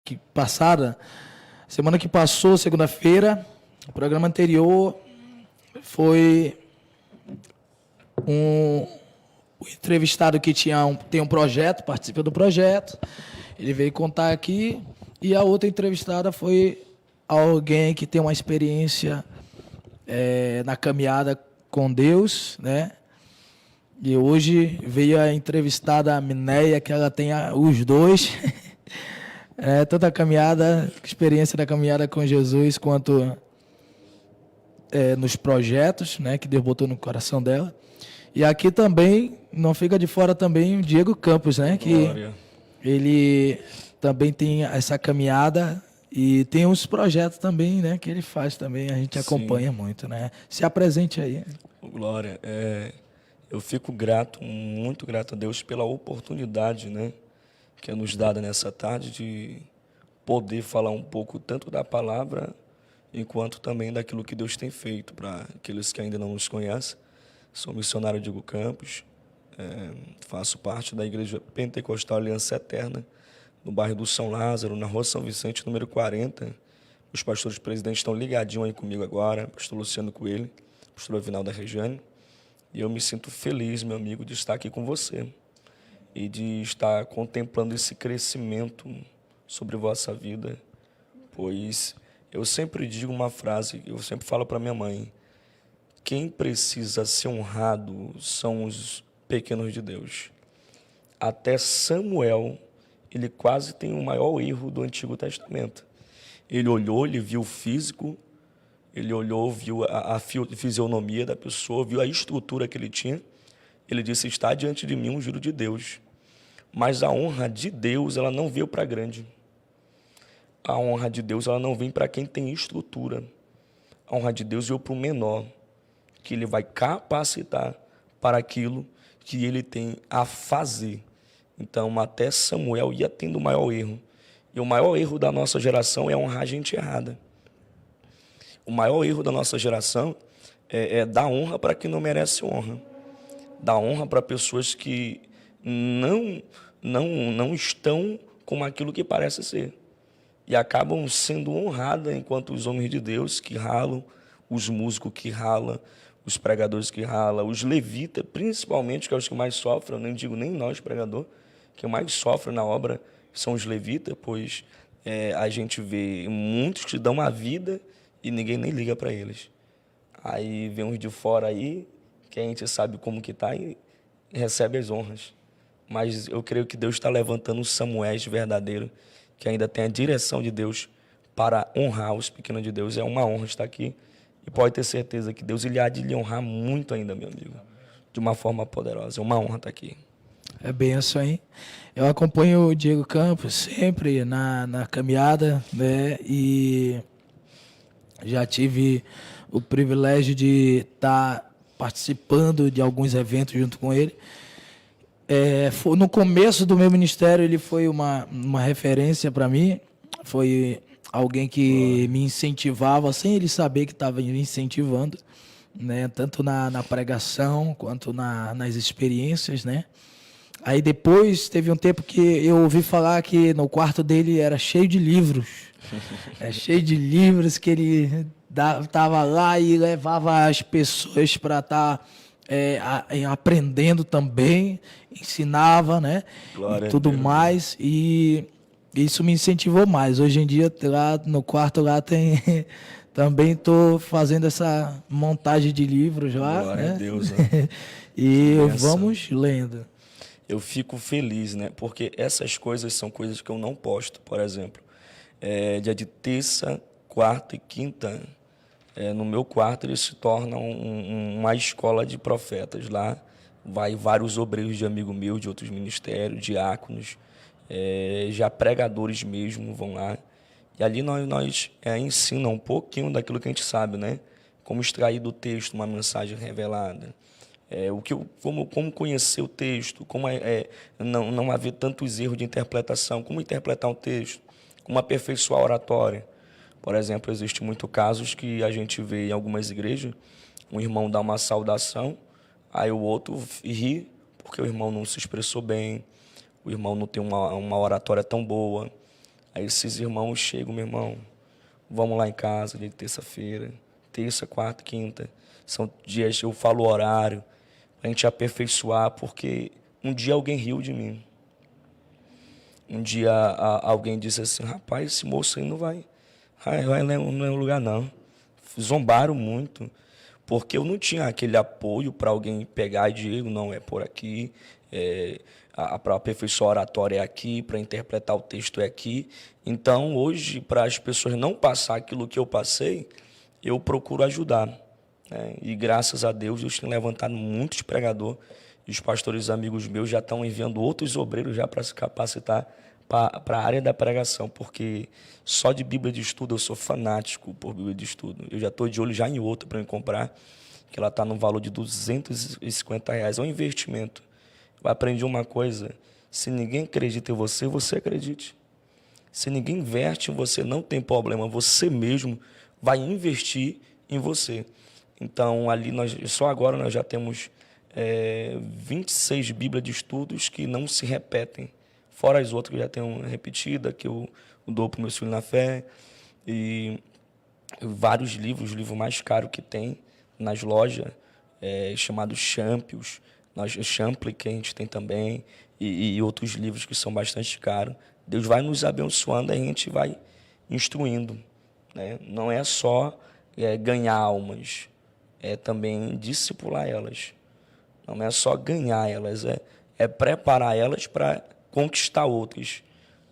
que passada, semana que passou, segunda-feira, o programa anterior foi o entrevistado que tem um projeto, participa do projeto, ele veio contar aqui, e a outra entrevistada foi alguém que tem uma experiência na caminhada com Deus, né? E hoje veio a entrevistada a Mineia, que ela tem os dois, tanto a caminhada, experiência da caminhada com Jesus, quanto nos projetos, né, que Deus botou no coração dela. E aqui também, não fica de fora também o Diego Campos, né, que Glória. ele também tem essa caminhada e tem uns projetos também, né, que ele faz também, a gente acompanha muito, né. Se apresente aí. Glória. Eu fico grato, muito grato a Deus pela oportunidade, né, que é nos dada nessa tarde de poder falar um pouco tanto da palavra, enquanto também daquilo que Deus tem feito para aqueles que ainda não nos conhecem. Sou missionário Diego Campos, faço parte da Igreja Pentecostal Aliança Eterna, no bairro do São Lázaro, na rua São Vicente, número 40. Os pastores presidentes estão ligadinhos aí comigo agora, pastor Luciano Coelho, pastor Avinaldo Regiane. E eu me sinto feliz, meu amigo, de estar aqui com você e de estar contemplando esse crescimento sobre vossa vida, pois eu sempre digo uma frase, eu sempre falo para minha mãe: quem precisa ser honrado são os pequenos de Deus. Até Samuel, ele quase tem o maior erro do Antigo Testamento. Ele olhou, ele viu o físico, ele olhou, viu a fisionomia da pessoa, viu a estrutura que ele tinha. Ele disse: está diante de mim um ungido de Deus. Mas a honra de Deus, ela não veio para grande. A honra de Deus, ela não vem para quem tem estrutura. A honra de Deus veio para o menor, que ele vai capacitar para aquilo que ele tem a fazer. Então, até Samuel ia tendo o maior erro. E o maior erro da nossa geração é honrar a gente errada. O maior erro da nossa geração é dar honra para quem não merece honra. Dar honra para pessoas que não estão com aquilo que parece ser. E acabam sendo honradas enquanto os homens de Deus que ralam, os músicos que ralam, os pregadores que ralam, os levitas, principalmente, que é os que mais sofrem, eu nem digo nem nós, pregador, que mais sofrem na obra são os levitas, pois a gente vê muitos que dão a vida e ninguém nem liga para eles. Aí vem uns de fora aí, que a gente sabe como que está e recebe as honras. Mas eu creio que Deus está levantando os Samuéis verdadeiros, que ainda tem a direção de Deus para honrar os pequenos de Deus. É uma honra estar aqui. E pode ter certeza que Deus há de lhe honrar muito ainda, meu amigo. De uma forma poderosa. É uma honra estar aqui. É benção, hein? Eu acompanho o Diego Campos sempre na caminhada, né? E já tive o privilégio de estar participando de alguns eventos junto com ele. No começo do meu ministério, ele foi uma referência para mim. Foi alguém que me incentivava, sem ele saber que estava me incentivando, né? Tanto na pregação, quanto nas experiências, né? Aí depois teve um tempo que eu ouvi falar que no quarto dele era cheio de livros. Cheio de livros que ele estava lá e levava as pessoas para estar aprendendo também, ensinava, né? Glória E tudo a Deus, mais. E isso me incentivou mais. Hoje em dia, lá no quarto lá tem... Também estou fazendo essa montagem de livros lá. Glória né? a Deus, né? E Que benção. vamos lendo. Eu fico feliz, né? Porque essas coisas são coisas que eu não posto. Por exemplo, dia de terça, quarta e quinta, no meu quarto ele se torna uma escola de profetas. Lá vai vários obreiros de amigo meu, de outros ministérios, diáconos, já pregadores mesmo vão lá. E ali nós ensina um pouquinho daquilo que a gente sabe, né? Como extrair do texto uma mensagem revelada. Como conhecer o texto, como não haver tantos erros de interpretação, como interpretar um texto, como aperfeiçoar a oratória. Por exemplo, existem muitos casos que a gente vê em algumas igrejas, um irmão dá uma saudação, aí o outro ri, porque o irmão não se expressou bem, o irmão não tem uma oratória tão boa. Aí esses irmãos chegam, meu irmão, vamos lá em casa, de terça-feira, terça, quarta, quinta. São dias, eu falo o horário, a gente aperfeiçoar, porque um dia alguém riu de mim. Um dia alguém disse assim, rapaz, esse moço aí não vai não é um lugar não. Zombaram muito, porque eu não tinha aquele apoio para alguém pegar e dizer, não, é por aqui, para aperfeiçoar a oratória é aqui, para interpretar o texto é aqui. Então, hoje, para as pessoas não passar aquilo que eu passei, eu procuro ajudar, né? E graças a Deus, Deus tem levantado muitos pregadores, e os pastores amigos meus já estão enviando outros obreiros já para se capacitar para a área da pregação, porque só de Bíblia de estudo eu sou fanático por Bíblia de estudo. Eu já estou de olho já em outra para me comprar, que ela está no valor de R$ 250. É um investimento. Eu aprendi uma coisa, se ninguém acredita em você, você acredite. Se ninguém investe em você, não tem problema, você mesmo vai investir em você. Então, ali só agora nós já temos 26 Bíblias de estudos que não se repetem, fora as outras que já tenho repetida, que eu dou para o meu filho na fé, e vários livros, o livro mais caro que tem nas lojas, chamado Champions, Champlin, que a gente tem também, e outros livros que são bastante caros. Deus vai nos abençoando, a gente vai instruindo, né? Não é só ganhar almas, é também discipular elas. Não é só ganhar elas, é preparar elas para conquistar outras.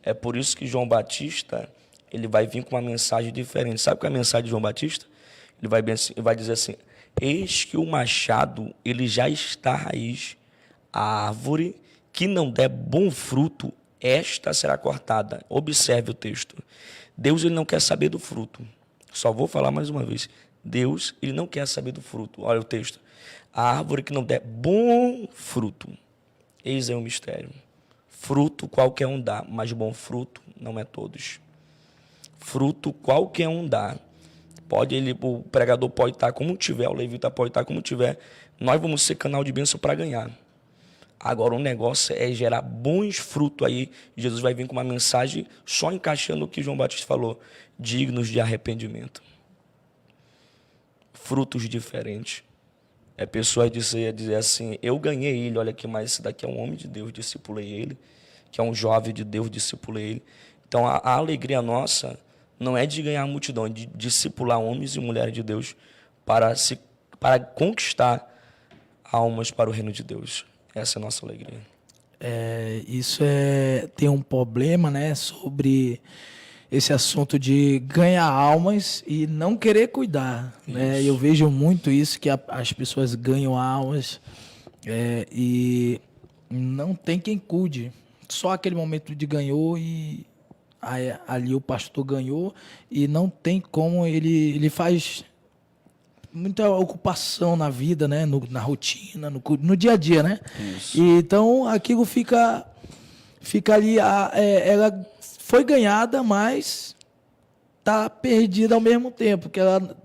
É por isso que João Batista ele vai vir com uma mensagem diferente. Sabe qual é a mensagem de João Batista? Ele vai dizer assim, eis que o machado ele já está à raiz. A árvore que não der bom fruto, esta será cortada. Observe o texto. Deus ele não quer saber do fruto. Só vou falar mais uma vez. Deus ele não quer saber do fruto. Olha o texto. A árvore que não der bom fruto. Eis é o mistério. Fruto qualquer um dá, mas bom fruto não é todos. Fruto qualquer um dá. O pregador pode estar como tiver, o levita pode estar como tiver. Nós vamos ser canal de bênção para ganhar. Agora o negócio é gerar bons frutos aí. Jesus vai vir com uma mensagem só encaixando o que João Batista falou. Dignos de arrependimento. Frutos diferentes. Pessoas dizer assim, eu ganhei ele, olha aqui, mas esse daqui é um homem de Deus, discipulei ele, que é um jovem de Deus, discipulei ele. Então a alegria nossa não é de ganhar a multidão, é de discipular homens e mulheres de Deus para conquistar almas para o reino de Deus. Essa é a nossa alegria. Isso tem um problema, né, sobre esse assunto de ganhar almas e não querer cuidar, né? Eu vejo muito isso, que as pessoas ganham almas e não tem quem cuide. Só aquele momento de ganhou e aí, ali o pastor ganhou e não tem como ele faz muita ocupação na vida, né? Na rotina, no dia a dia, né? Isso. E, então aquilo fica ali, ela foi ganhada, mas tá perdida ao mesmo tempo, que ela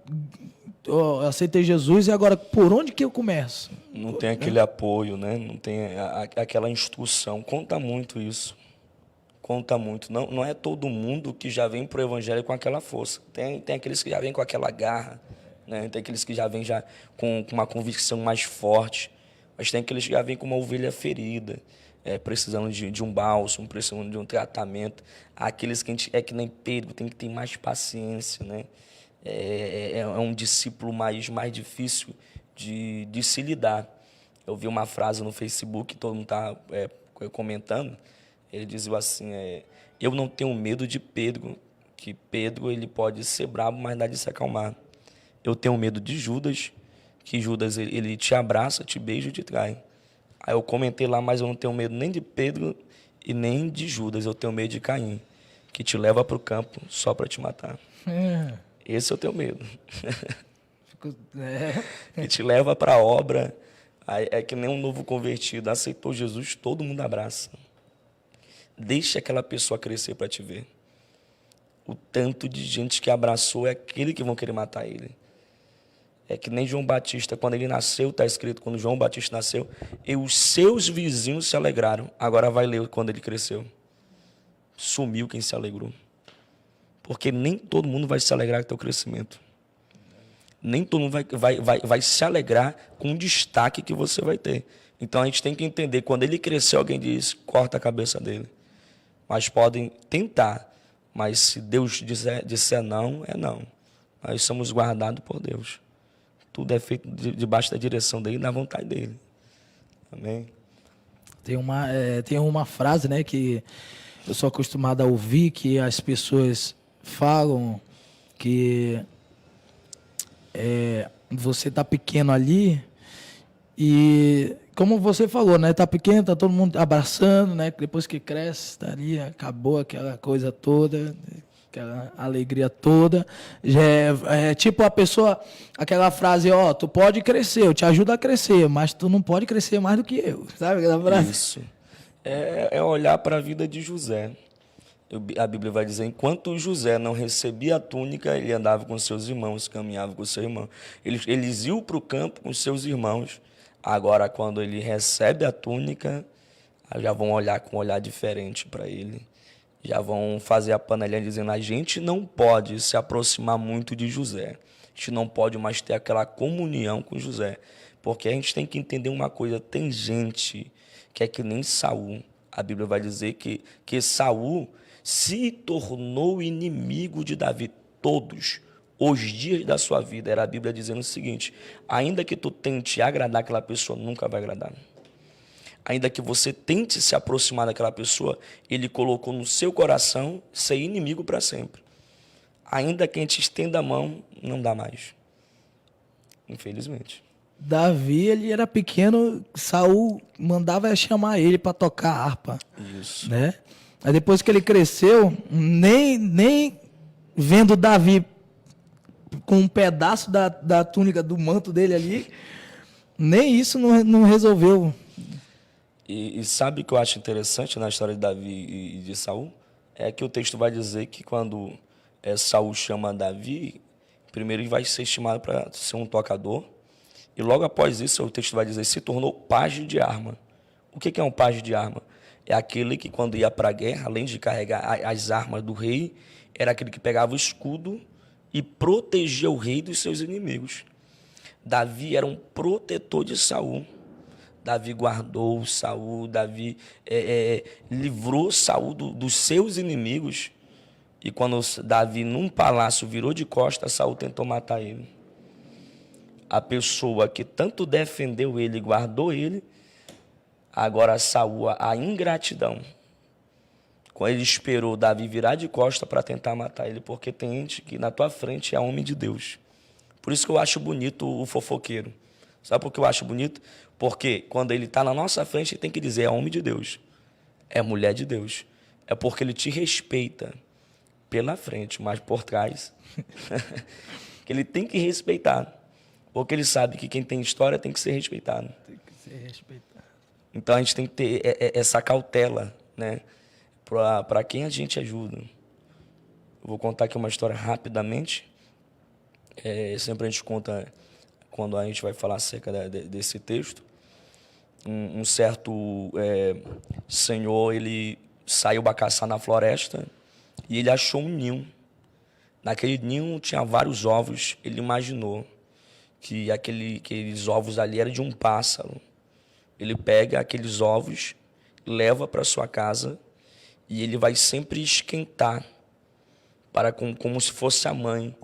aceitei Jesus e agora por onde que eu começo? Não tem aquele apoio, né? Não tem aquela instrução. Conta muito isso. Conta muito. Não é todo mundo que já vem para o evangelho com aquela força. Tem aqueles que já vêm com aquela garra, né? Tem aqueles que já vêm já com uma convicção mais forte, mas tem aqueles que já vêm com uma ovelha ferida, precisando de um bálsamo, precisando de um tratamento. Aqueles que que nem Pedro, tem que ter mais paciência, né? É um discípulo mais difícil de se lidar. Eu vi uma frase no Facebook, todo mundo está comentando, ele dizia assim, eu não tenho medo de Pedro, que Pedro ele pode ser bravo, mas dá de se acalmar. Eu tenho medo de Judas, que Judas ele te abraça, te beija e te trai. Aí eu comentei lá, mas eu não tenho medo nem de Pedro e nem de Judas, eu tenho medo de Caim, que te leva para o campo só para te matar. Esse eu tenho medo. Que te leva para a obra, é que nem um novo convertido, aceitou Jesus, todo mundo abraça. Deixa aquela pessoa crescer para te ver. O tanto de gente que abraçou é aquele que vão querer matar ele. É que nem João Batista, quando ele nasceu, está escrito, quando João Batista nasceu, e os seus vizinhos se alegraram. Agora vai ler quando ele cresceu. sumiu quem se alegrou. Porque nem todo mundo vai se alegrar com o teu crescimento. Nem todo mundo vai se alegrar com o destaque que você vai ter. Então a gente tem que entender, quando ele cresceu, alguém diz, corta a cabeça dele. Mas podem tentar, mas se Deus disser não, é não. Nós somos guardados por Deus. Tudo é feito debaixo da direção dele e da vontade dele. Amém? Tem uma frase, né, que eu sou acostumado a ouvir, que as pessoas falam que você tá pequeno ali e, como você falou, né, tá pequeno, tá todo mundo abraçando, né, depois que cresce, tá ali, acabou aquela coisa toda, aquela alegria toda. Já é tipo a pessoa, aquela frase, ó, tu pode crescer, eu te ajudo a crescer, mas tu não pode crescer mais do que eu, sabe aquela frase? Isso. É olhar para a vida de José. A Bíblia vai dizer, enquanto José não recebia a túnica, ele andava com seus irmãos, caminhava com seu irmão. Eles iam para o campo com seus irmãos. Agora, quando ele recebe a túnica, já vão olhar com um olhar diferente para ele. Já vão fazer a panelinha dizendo, a gente não pode se aproximar muito de José. A gente não pode mais ter aquela comunhão com José. Porque a gente tem que entender uma coisa, tem gente que é que nem Saul. A Bíblia vai dizer que Saul se tornou inimigo de Davi todos os dias da sua vida. Era a Bíblia dizendo o seguinte, ainda que tu tente agradar aquela pessoa, nunca vai agradar. Ainda que você tente se aproximar daquela pessoa, ele colocou no seu coração ser inimigo para sempre. Ainda que a gente estenda a mão, não dá mais. Infelizmente. Davi, ele era pequeno, Saul mandava chamar ele para tocar harpa. Isso. Né? Aí depois que ele cresceu, nem vendo Davi com um pedaço da túnica, do manto dele ali, nem isso não resolveu. E sabe o que eu acho interessante na história de Davi e de Saul? É que o texto vai dizer que quando Saul chama Davi, primeiro ele vai ser estimado para ser um tocador, e logo após isso o texto vai dizer, se tornou pajem de arma. O que é um pajem de arma? É aquele que, quando ia para a guerra, além de carregar as armas do rei, era aquele que pegava o escudo e protegia o rei dos seus inimigos. Davi era um protetor de Saul. Davi guardou Saul, Davi livrou Saul dos seus inimigos. E quando Davi, num palácio, virou de costas, Saul tentou matar ele. A pessoa que tanto defendeu ele e guardou ele, agora Saul, a ingratidão, quando ele esperou Davi virar de costa para tentar matar ele, porque tem gente que na tua frente é homem de Deus. Por isso que eu acho bonito o fofoqueiro. Sabe por que eu acho bonito? Porque quando ele está na nossa frente, ele tem que dizer, é homem de Deus, é mulher de Deus. É porque ele te respeita pela frente, mas por trás, que ele tem que respeitar. Porque ele sabe que quem tem história tem que ser respeitado. Tem que ser respeitado. Então a gente tem que ter essa cautela, né, para quem a gente ajuda. Eu vou contar aqui uma história rapidamente. Sempre a gente conta quando a gente vai falar acerca desse texto. Um certo senhor, ele saiu para caçar na floresta e ele achou um ninho. Naquele ninho tinha vários ovos. Ele imaginou que aqueles ovos ali eram de um pássaro. Ele pega aqueles ovos, leva para sua casa e ele vai sempre esquentar, como se fosse a mãe,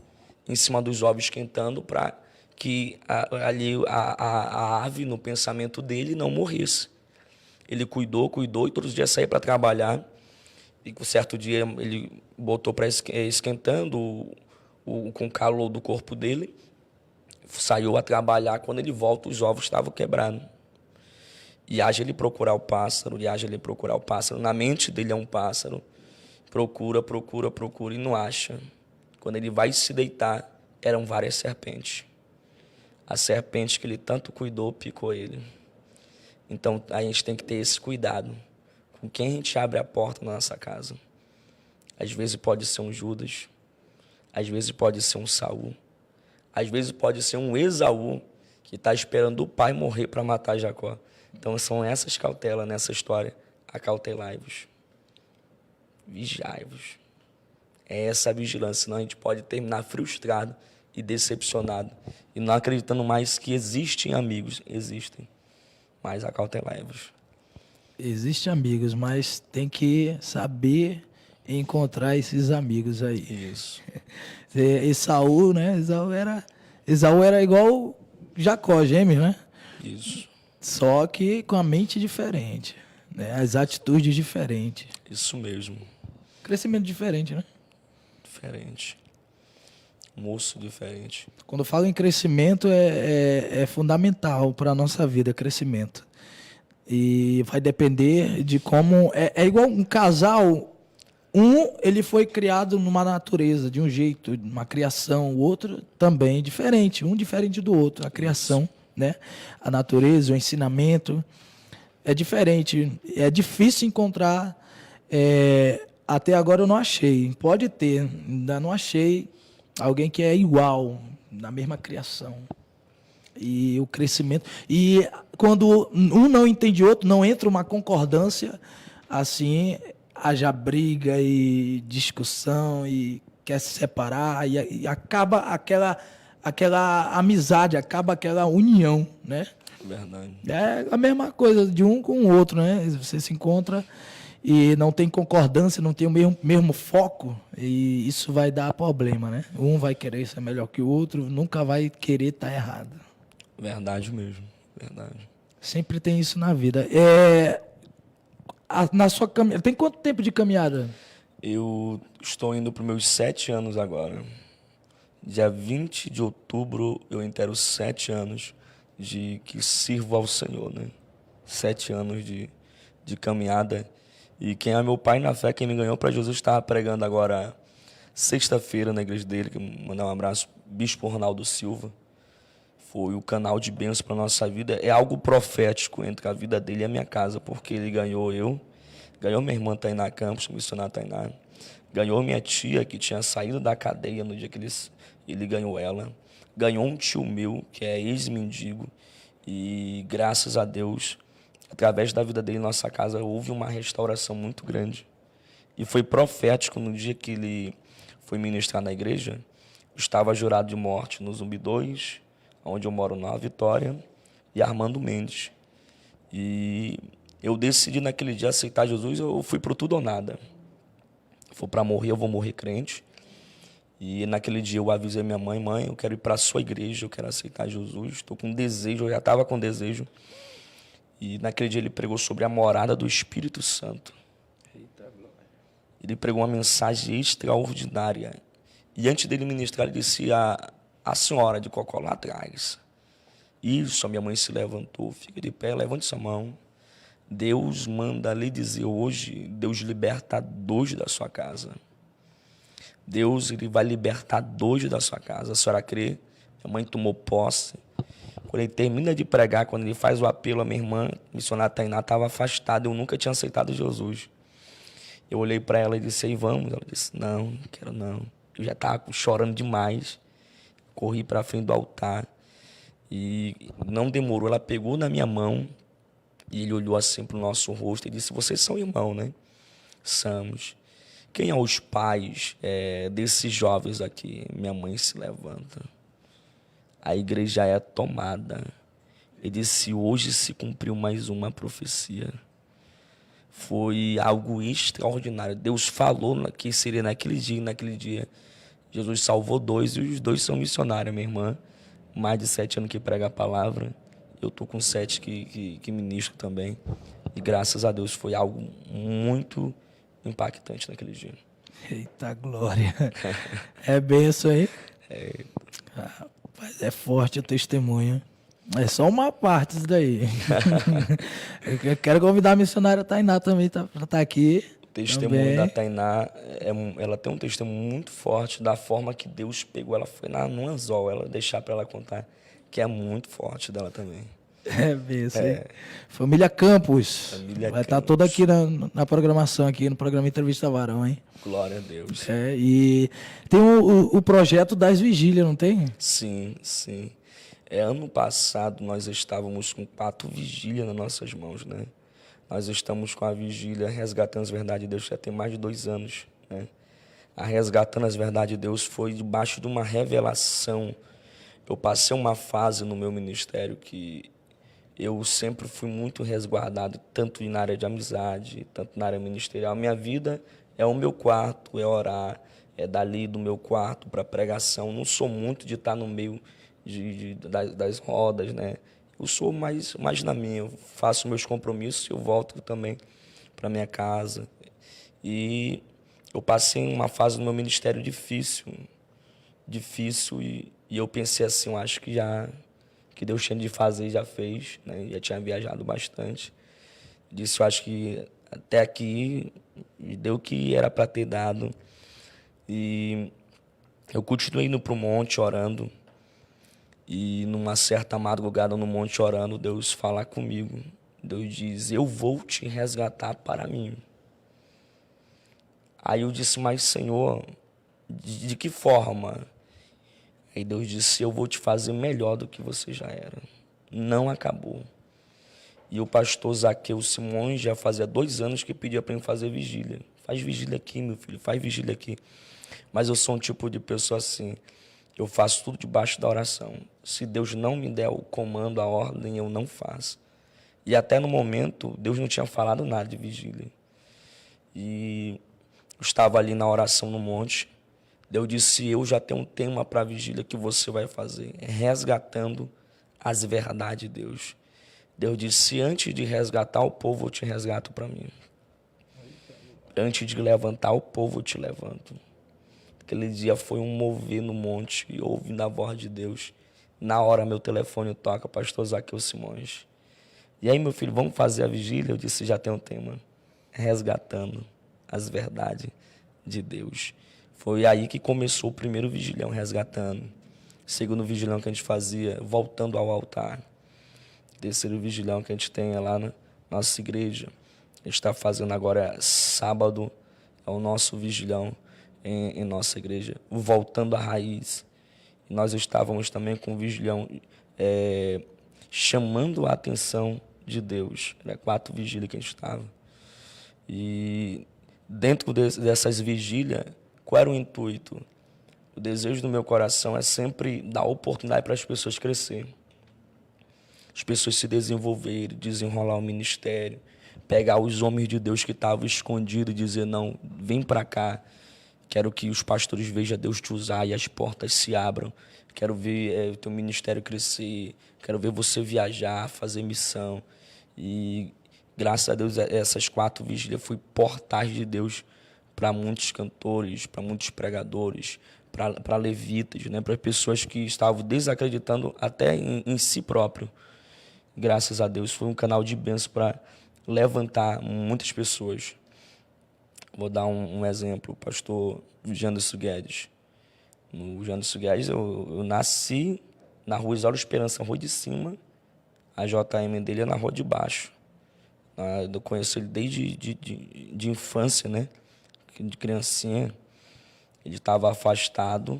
em cima dos ovos esquentando, para que a ave, no pensamento dele, não morresse. Ele cuidou, e todos os dias saía para trabalhar. E um certo dia ele botou para esquentando com o calor do corpo dele, saiu a trabalhar. Quando ele volta, os ovos estavam quebrados. E haja ele procurar o pássaro, Na mente dele é um pássaro. Procura e não acha. Quando ele vai se deitar, eram várias serpentes. A serpente que ele tanto cuidou picou ele. Então a gente tem que ter esse cuidado com quem a gente abre a porta na nossa casa. Às vezes pode ser um Judas, às vezes pode ser um Saul, às vezes pode ser um Esaú que está esperando o pai morrer para matar Jacó. Então são essas cautelas nessa história. Acautelai-vos. vigiai-vos. É essa vigilância, senão a gente pode terminar frustrado e decepcionado e não acreditando mais que existem amigos. Existem, mas acautelai-vos. Existem amigos, mas tem que saber encontrar esses amigos aí. Isso. Esaú, né? Esaú era igual Jacó, gêmeos, né? Isso. Só que com a mente diferente, né? As atitudes diferentes. Isso mesmo. Crescimento diferente, né? Diferente. Moço diferente. Quando eu falo em crescimento, é fundamental para a nossa vida, crescimento. E vai depender de como... É igual um casal, ele foi criado numa natureza, de um jeito, uma criação, o outro também diferente, um diferente do outro, a criação, né? A natureza, o ensinamento, é diferente. É difícil encontrar, até agora eu não achei, pode ter, ainda não achei alguém que é igual, na mesma criação. E o crescimento. E quando um não entende o outro, não entra uma concordância, assim, haja briga e discussão e quer se separar e acaba aquela amizade, acaba aquela união, né? Verdade. É a mesma coisa de um com o outro, né? Você se encontra e não tem concordância, não tem o mesmo foco, e isso vai dar problema, né? Um vai querer ser melhor que o outro, nunca vai querer estar errado. Verdade mesmo. Verdade. Sempre tem isso na vida. Na sua caminhada, tem quanto tempo de caminhada? Eu estou indo para os meus 7 anos agora. Dia 20 de outubro eu inteiro 7 anos de que sirvo ao Senhor, né? 7 anos de caminhada. E quem é meu pai na fé, quem me ganhou para Jesus, estava pregando agora sexta-feira na igreja dele, que mandar um abraço, Bispo Ronaldo Silva. Foi o canal de bênção para a nossa vida. É algo profético entre a vida dele e a minha casa, porque ele ganhou ganhou minha irmã Tainá Campos, missionária Tainá, ganhou minha tia, que tinha saído da cadeia no dia que ele ganhou ela, ganhou um tio meu, que é ex-mendigo, e graças a Deus, através da vida dele em nossa casa, houve uma restauração muito grande. E foi profético no dia que ele foi ministrar na igreja. Eu estava jurado de morte no Zumbi 2, onde eu moro na Vitória, e Armando Mendes. E eu decidi naquele dia aceitar Jesus, eu fui pro tudo ou nada. Se for para morrer, eu vou morrer crente. E naquele dia eu avisei minha mãe, eu quero ir para a sua igreja, eu quero aceitar Jesus, estou com desejo, eu já estava com desejo. E naquele dia ele pregou sobre a morada do Espírito Santo. Ele pregou uma mensagem extraordinária. E antes dele ministrar, ele disse a senhora de cocó lá atrás. Isso, a minha mãe se levantou, fica de pé, levante sua mão. Deus manda lhe dizer hoje, Deus liberta 2 da sua casa. Deus, ele vai libertar 2 da sua casa. A senhora crê? Minha mãe tomou posse. Quando ele termina de pregar, quando ele faz o apelo, a minha irmã, missionária Tainá, estava afastada. Eu nunca tinha aceitado Jesus. Eu olhei para ela e disse, vamos. Ela disse, não quero não. Eu já estava chorando demais. Corri para frente do altar. E não demorou. Ela pegou na minha mão e ele olhou assim para o nosso rosto e disse, vocês são irmãos, né? Somos. Quem é os pais desses jovens aqui? Minha mãe se levanta. A igreja é tomada. Ele disse, hoje se cumpriu mais uma profecia. Foi algo extraordinário. Deus falou que seria naquele dia. Jesus salvou 2 e os 2 são missionários, minha irmã. Mais de 7 anos que prega a palavra. Eu estou com 7 que ministro também. E graças a Deus foi algo muito impactante naquele dia. Eita glória. É benção aí? Rapaz, é forte o testemunho. É só uma parte isso daí. Eu quero convidar a missionária Tainá também para estar aqui. O testemunho da Tainá, ela tem um testemunho muito forte da forma que Deus pegou. Ela foi no anzol, ela deixar para ela contar, que é muito forte dela também. É mesmo. Família Campos. Vai estar toda aqui na programação, aqui no programa Entrevista Varão, hein? Glória a Deus. E tem o projeto das vigílias, não tem? Sim. Ano passado nós estávamos com 4 vigílias nas nossas mãos, né? Nós estamos com a vigília Resgatando as Verdades de Deus, já tem mais de 2 anos, né? A Resgatando as Verdades de Deus foi debaixo de uma revelação. Eu passei uma fase no meu ministério que eu sempre fui muito resguardado, tanto na área de amizade, tanto na área ministerial. Minha vida é o meu quarto, é orar, é dali do meu quarto para pregação. Não sou muito de estar no meio das rodas, né? Eu sou mais na minha, eu faço meus compromissos e eu volto também para minha casa. E eu passei uma fase no meu ministério difícil e eu pensei assim, eu acho que Deus tinha de fazer, já fez, né? Já tinha viajado bastante. Disse, eu acho que até aqui deu o que era para ter dado. E eu continuei indo para o monte orando. E numa certa madrugada no monte orando, Deus fala comigo. Deus diz, eu vou te resgatar para mim. Aí eu disse, mas Senhor, de que forma? Aí Deus disse, eu vou te fazer melhor do que você já era. Não acabou. E o pastor Zaqueu Simões já fazia 2 anos que pedia para mim fazer vigília. Faz vigília aqui, meu filho, faz vigília aqui. Mas eu sou um tipo de pessoa assim, eu faço tudo debaixo da oração. Se Deus não me der o comando, a ordem, eu não faço. E até no momento, Deus não tinha falado nada de vigília. E eu estava ali na oração no monte. Deus disse, eu já tenho um tema para a vigília que você vai fazer. Resgatando as verdades de Deus. Deus disse, antes de resgatar o povo, eu te resgato para mim. Antes de levantar o povo, eu te levanto. Aquele dia foi um mover no monte, e ouvindo a voz de Deus. Na hora, meu telefone toca, pastor Zaqueu Simões. E aí, meu filho, vamos fazer a vigília? Eu disse, já tem um tema. Resgatando as verdades de Deus. Foi aí que começou o primeiro vigilhão, resgatando. Segundo vigilhão que a gente fazia, voltando ao altar. Terceiro vigilhão que a gente tem lá na nossa igreja. A gente está fazendo agora sábado, é o nosso vigilhão em nossa igreja, voltando à raiz. E nós estávamos também com o vigilhão chamando a atenção de Deus. Era 4 vigílias que a gente estava. E dentro dessas vigílias, qual era o intuito? O desejo do meu coração é sempre dar oportunidade para as pessoas crescerem. As pessoas se desenvolverem, desenrolar o ministério, pegar os homens de Deus que estavam escondidos e dizer, não, vem para cá. Quero que os pastores vejam Deus te usar e as portas se abram. Quero ver o teu ministério crescer. Quero ver você viajar, fazer missão. E graças a Deus, essas 4 vigílias foi portais de Deus para muitos cantores, para muitos pregadores, para levitas, né? Para pessoas que estavam desacreditando até em si próprio. Graças a Deus, foi um canal de bênção para levantar muitas pessoas. Vou dar um exemplo, o pastor Janderson Guedes. No Janderson Guedes, eu nasci na rua Isauro Esperança, rua de cima, a JM dele é na rua de baixo. Eu conheço ele desde de infância, né? De criancinha. Ele estava afastado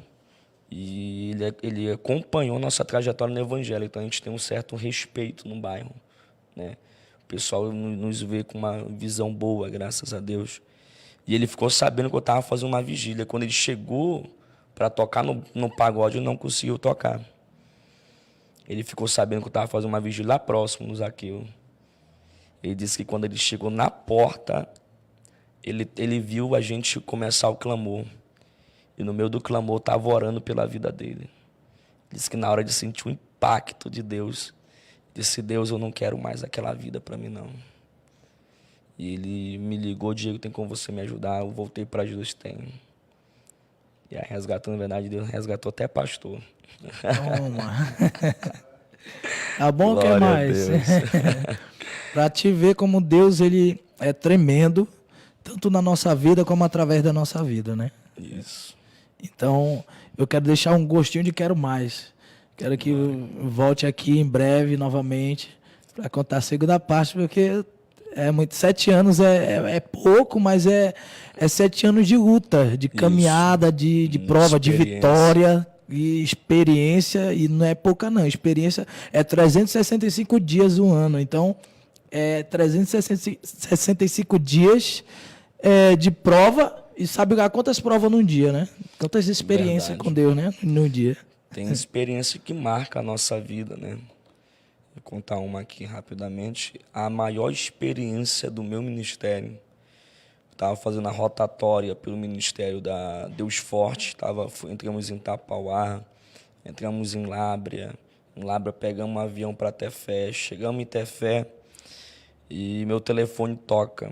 e ele acompanhou nossa trajetória no Evangelho, então a gente tem um certo respeito no bairro, né? O pessoal nos vê com uma visão boa, graças a Deus. E ele ficou sabendo que eu estava fazendo uma vigília. Quando ele chegou para tocar no pagode, ele não conseguiu tocar. Ele ficou sabendo que eu estava fazendo uma vigília lá próximo, no Zaqueu. Ele disse que quando ele chegou na porta, ele viu a gente começar o clamor. E no meio do clamor, estava orando pela vida dele. Ele disse que na hora de sentir o impacto de Deus, disse, Deus, eu não quero mais aquela vida para mim, não. E ele me ligou, Diego, tem como você me ajudar? Eu voltei para Jesus, tem. E aí, resgatando a verdade, Deus resgatou até pastor. Toma. Tá bom, Glória quer mais? Para te ver como Deus ele é tremendo, tanto na nossa vida como através da nossa vida, né? Isso. Então, eu quero deixar um gostinho de quero mais. Quero que volte aqui em breve novamente para contar a segunda parte, porque 7 anos é pouco, mas é 7 anos de luta, de caminhada, de prova, de vitória e experiência, e não é pouca não, experiência é 365 dias no ano, então 365 dias de prova. E sabe lá quantas provas num dia, né? Quantas experiências Verdade. com Deus, né? No dia. Tem experiência que marca a nossa vida, né? Vou contar uma aqui rapidamente. A maior experiência do meu ministério. Estava fazendo a rotatória pelo ministério da Deus Forte. Entramos em Tapauá, entramos em Lábrea. Em Lábrea pegamos um avião para Tefé. Chegamos em Tefé e meu telefone toca.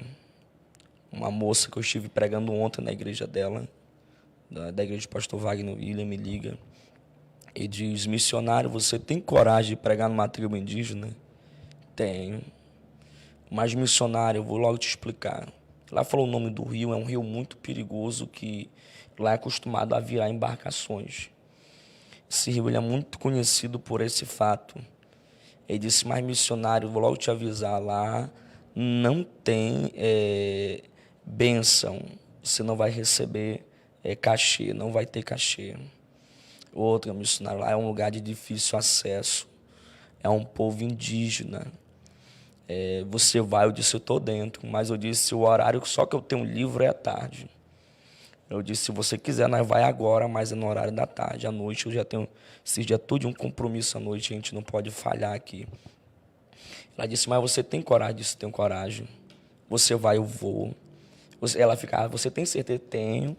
Uma moça que eu estive pregando ontem na igreja dela, da igreja do pastor Wagner William, me liga e diz: missionário, você tem coragem de pregar numa tribo indígena? Tenho. Mas missionário, eu vou logo te explicar. Lá falou o nome do rio, é um rio muito perigoso que lá é acostumado a virar embarcações. Esse rio ele é muito conhecido por esse fato. Ele disse: mas missionário, vou logo te avisar, lá não tem bênção, você não vai receber cachê, não vai ter cachê. Outra, missionário, lá é um lugar de difícil acesso, é um povo indígena. Você vai, eu disse, eu estou dentro, mas eu disse, o horário só que eu tenho livro é à tarde. Eu disse, se você quiser, nós vai agora, mas é no horário da tarde. À noite eu já tenho, esses dias tudo um compromisso à noite, a gente não pode falhar aqui. Ela disse, mas você tem coragem? Eu disse, tenho coragem. Você vai, eu vou. Ela fica, você tem certeza? Tenho.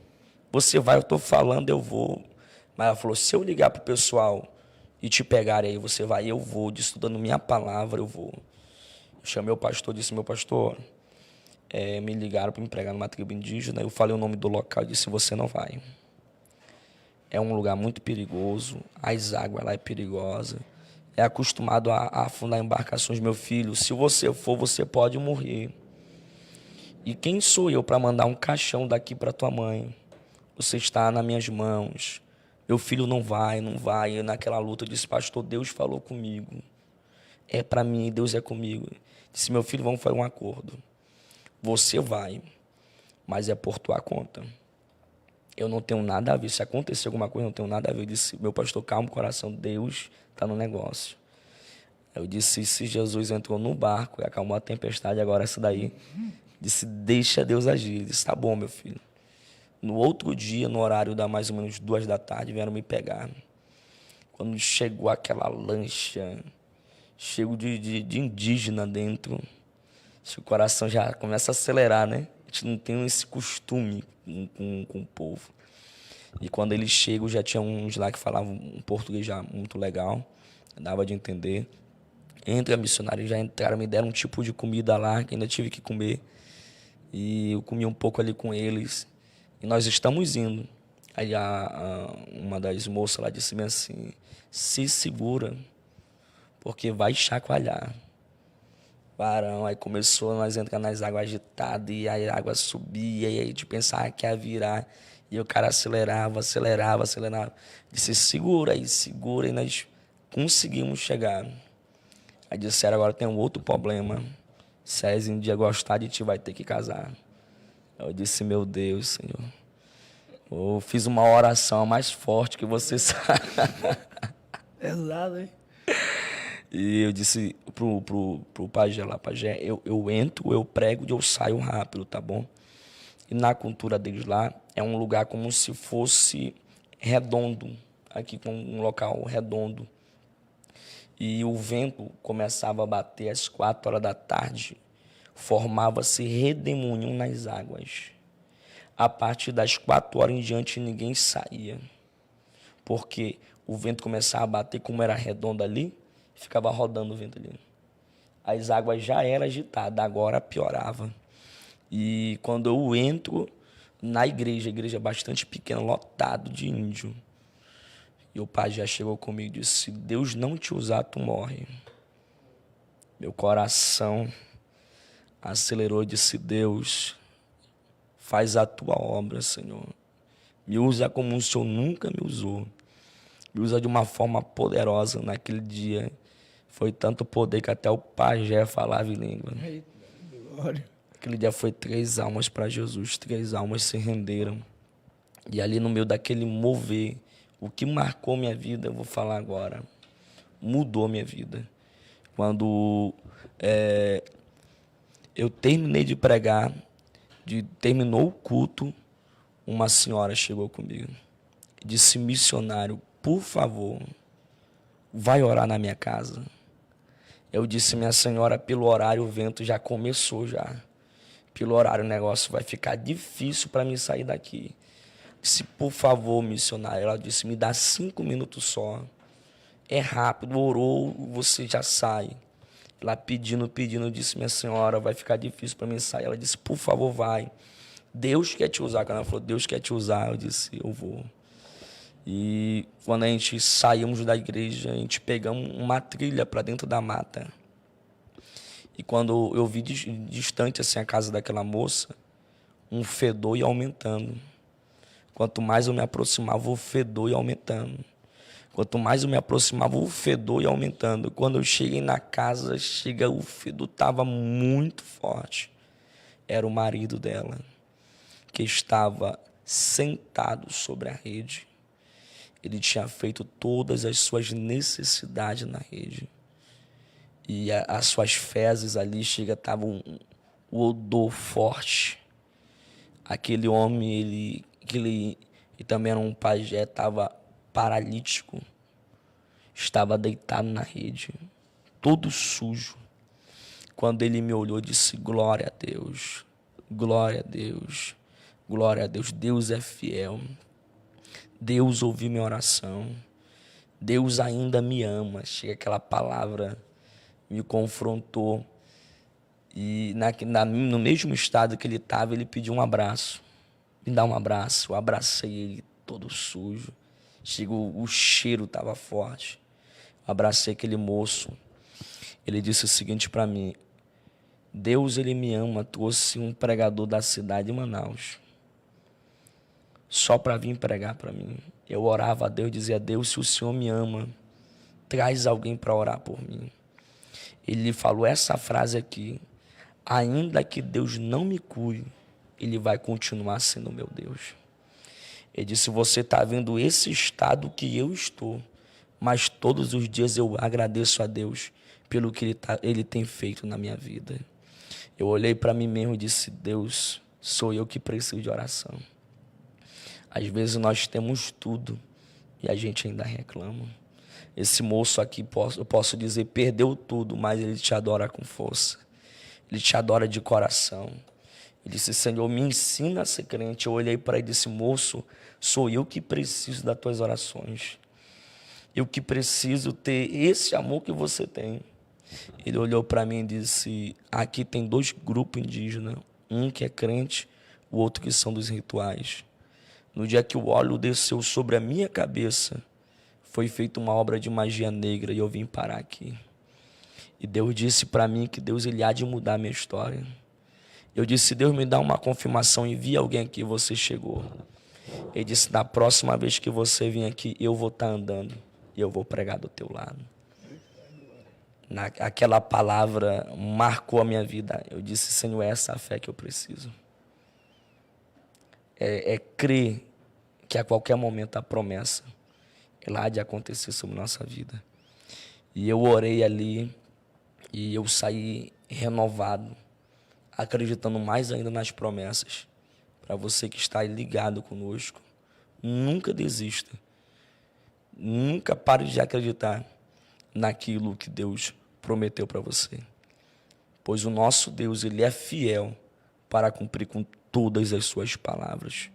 Você vai, eu estou falando, eu vou. Mas ela falou, se eu ligar para o pessoal e te pegarem aí, você vai, eu vou. Disse, dando minha palavra, eu vou. Eu chamei o pastor, disse, meu pastor, me ligaram para me pregar numa tribo indígena. Eu falei o nome do local e disse, você não vai. É um lugar muito perigoso, as águas lá é perigosa. É acostumado a afundar embarcações, meu filho. Se você for, você pode morrer. E quem sou eu para mandar um caixão daqui para tua mãe? Você está nas minhas mãos. Meu filho não vai, não vai. Eu, naquela luta, eu disse, pastor, Deus falou comigo. É para mim, Deus é comigo. Disse, meu filho, vamos fazer um acordo. Você vai, mas é por tua conta. Eu não tenho nada a ver. Se acontecer alguma coisa, eu não tenho nada a ver. Eu disse, meu pastor, calma o coração, Deus está no negócio. Eu disse, se Jesus entrou no barco e acalmou a tempestade, agora essa daí. Disse, deixa Deus agir. Ele disse, tá bom, meu filho. No outro dia, no horário da mais ou menos 2 da tarde, vieram me pegar. Quando chegou aquela lancha, cheio de indígena dentro, o coração já começa a acelerar, né? A gente não tem esse costume com o povo. E quando eles chegam, já tinha uns lá que falavam um português já muito legal, dava de entender. Entre a missionária já entraram, me deram um tipo de comida lá, que ainda tive que comer. E eu comi um pouco ali com eles. E nós estamos indo. Aí uma das moças lá disse assim, se segura, porque vai chacoalhar. Varão, aí começou nós entrar nas águas agitadas, e aí a água subia, e aí a gente pensava que ia virar, e o cara acelerava. Disse, segura, e nós conseguimos chegar. Aí disseram, agora tem um outro problema, se a um dia gostar de ti, vai ter que casar. Eu disse, meu Deus, Senhor, eu fiz uma oração mais forte que você sabe. Pesado, hein? E eu disse pro pajé lá, pajé, eu entro, eu prego e eu saio rápido, tá bom? E na cultura deles lá, é um lugar como se fosse redondo, aqui com um local redondo. E o vento começava a bater às 4 horas da tarde, formava-se redemoinho nas águas. A partir das 4 horas em diante, ninguém saía, porque o vento começava a bater, como era redondo ali, ficava rodando o vento ali. As águas já eram agitadas, agora piorava. E quando eu entro na igreja, a igreja é bastante pequena, lotado de índio. E o pai já chegou comigo e disse, se Deus não te usar, tu morre. Meu coração acelerou e disse, Deus, faz a tua obra, Senhor. Me usa como o Senhor nunca me usou. Me usa de uma forma poderosa naquele dia. Foi tanto poder que até o pajé falava em língua. Eita, glória. Aquele dia foi 3 almas para Jesus, 3 almas se renderam. E ali no meio daquele mover, o que marcou minha vida, eu vou falar agora, mudou minha vida. Quando Eu terminei de pregar, terminou o culto, uma senhora chegou comigo e disse: missionário, por favor, vai orar na minha casa. Eu disse: minha senhora, pelo horário o vento já começou já. Pelo horário o negócio vai ficar difícil para mim sair daqui. Disse: por favor, missionário. Ela disse: me dá 5 minutos só. É rápido, orou, você já sai. Ela pedindo, eu disse: minha senhora, vai ficar difícil para mim sair. Ela disse: por favor, vai. Deus quer te usar. Quando ela falou: Deus quer te usar, eu disse: eu vou. E quando a gente saímos da igreja, a gente pegamos uma trilha para dentro da mata. E quando eu vi distante assim a casa daquela moça, um fedor ia aumentando. Quanto mais eu me aproximava, o fedor ia aumentando. Quanto mais eu me aproximava, o fedor ia aumentando. Quando eu cheguei na casa, o fedor estava muito forte. Era o marido dela, que estava sentado sobre a rede. Ele tinha feito todas as suas necessidades na rede. E as suas fezes ali estavam o odor forte. Aquele homem, ele também era um pajé, estava paralítico. Estava deitado na rede, todo sujo. Quando ele me olhou, disse: glória a Deus, glória a Deus, glória a Deus. Deus é fiel. Deus ouviu minha oração. Deus ainda me ama. Chega aquela palavra, me confrontou. E no mesmo estado que ele estava, ele pediu um abraço. Me dá um abraço. Eu abracei ele todo sujo. O cheiro estava forte. Eu abracei aquele moço. Ele disse o seguinte para mim: Deus, ele me ama. Trouxe um pregador da cidade de Manaus só para vir pregar para mim. Eu orava a Deus, dizia: Deus, se o Senhor me ama, traz alguém para orar por mim. Ele falou essa frase aqui: ainda que Deus não me cure, ele vai continuar sendo meu Deus. Ele disse: você está vendo esse estado que eu estou, mas todos os dias eu agradeço a Deus pelo que ele tem feito na minha vida. Eu olhei para mim mesmo e disse: Deus, sou eu que preciso de oração. Às vezes nós temos tudo e a gente ainda reclama. Esse moço aqui, eu posso dizer, perdeu tudo, mas ele te adora com força. Ele te adora de coração. Ele disse: Senhor, me ensina a ser crente. Eu olhei para ele e disse: moço, sou eu que preciso das tuas orações. Eu que preciso ter esse amor que você tem. Ele olhou para mim e disse: aqui tem 2 grupos indígenas. Um que é crente, o outro que são dos rituais. No dia que o óleo desceu sobre a minha cabeça, foi feita uma obra de magia negra e eu vim parar aqui. E Deus disse para mim que Deus, ele há de mudar a minha história. Eu disse: Deus, me dá uma confirmação, envia alguém aqui, você chegou. Ele disse: na próxima vez que você vir aqui, eu vou estar andando e eu vou pregar do teu lado. Aquela palavra marcou a minha vida. Eu disse: Senhor, é essa a fé que eu preciso. É crer que a qualquer momento a promessa ela há de acontecer sobre nossa vida. E eu orei ali e eu saí renovado, acreditando mais ainda nas promessas. Para você que está ligado conosco, nunca desista. Nunca pare de acreditar naquilo que Deus prometeu para você. Pois o nosso Deus, ele é fiel para cumprir com todas as suas palavras.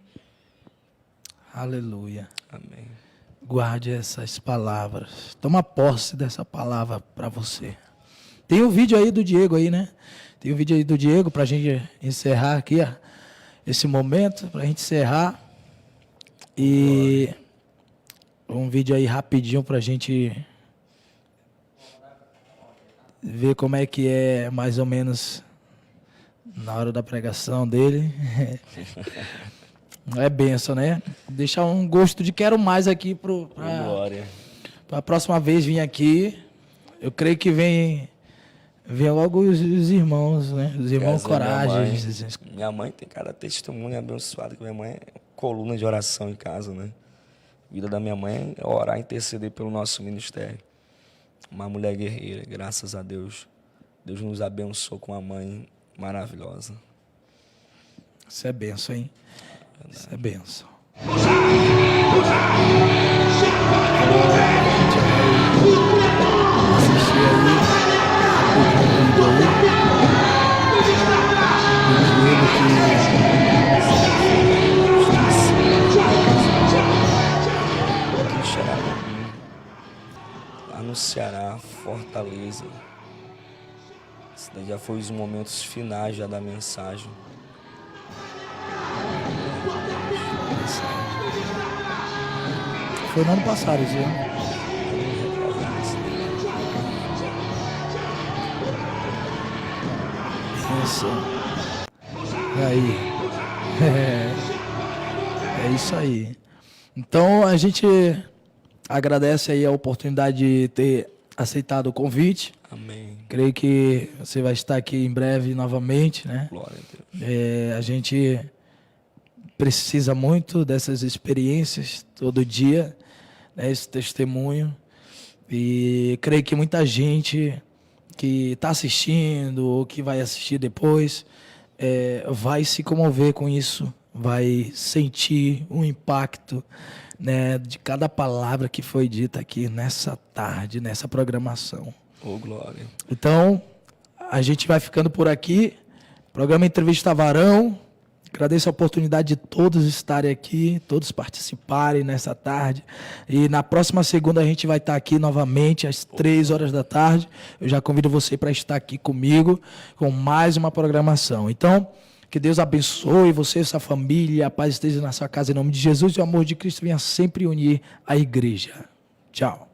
Aleluia. Amém. Guarde essas palavras. Toma posse dessa palavra para você. Tem um vídeo aí do Diego aí, né? Tem um vídeo aí do Diego para a gente encerrar aqui, ó, esse momento, para a gente encerrar. E um vídeo aí rapidinho para a gente ver como é que é mais ou menos na hora da pregação dele. É benção, né? Deixar um gosto de quero mais aqui Glória. para a próxima vez vir aqui. Eu creio que vem logo os irmãos, né? Os irmãos coragem. Minha mãe tem cada testemunho abençoado, que minha mãe é coluna de oração em casa, né? A vida da minha mãe é orar e interceder pelo nosso ministério. Uma mulher guerreira, graças a Deus. Deus nos abençoou com a mãe maravilhosa. Isso é benção, hein? Isso é benção. Assistir aí lá no Ceará, Fortaleza. Esse daí já foi os momentos finais já da mensagem. Foi no ano passado, esse ano. Isso. Aí. É isso aí. Então a gente agradece aí a oportunidade de ter aceitado o convite. Amém. Creio que você vai estar aqui em breve novamente, né? Glória a Deus. A gente precisa muito dessas experiências todo dia, né? Esse testemunho. E creio que muita gente que está assistindo ou que vai assistir depois vai se comover com isso, vai sentir um impacto, né, de cada palavra que foi dita aqui nessa tarde, nessa programação. Oh, glória. Então, a gente vai ficando por aqui. Programa Entrevista Varão. Agradeço a oportunidade de todos estarem aqui, todos participarem nessa tarde. E na próxima segunda a gente vai estar aqui novamente às 3h da tarde. Eu já convido você para estar aqui comigo com mais uma programação. Então, que Deus abençoe você e sua família, a paz esteja na sua casa em nome de Jesus e o amor de Cristo venha sempre unir a igreja. Tchau.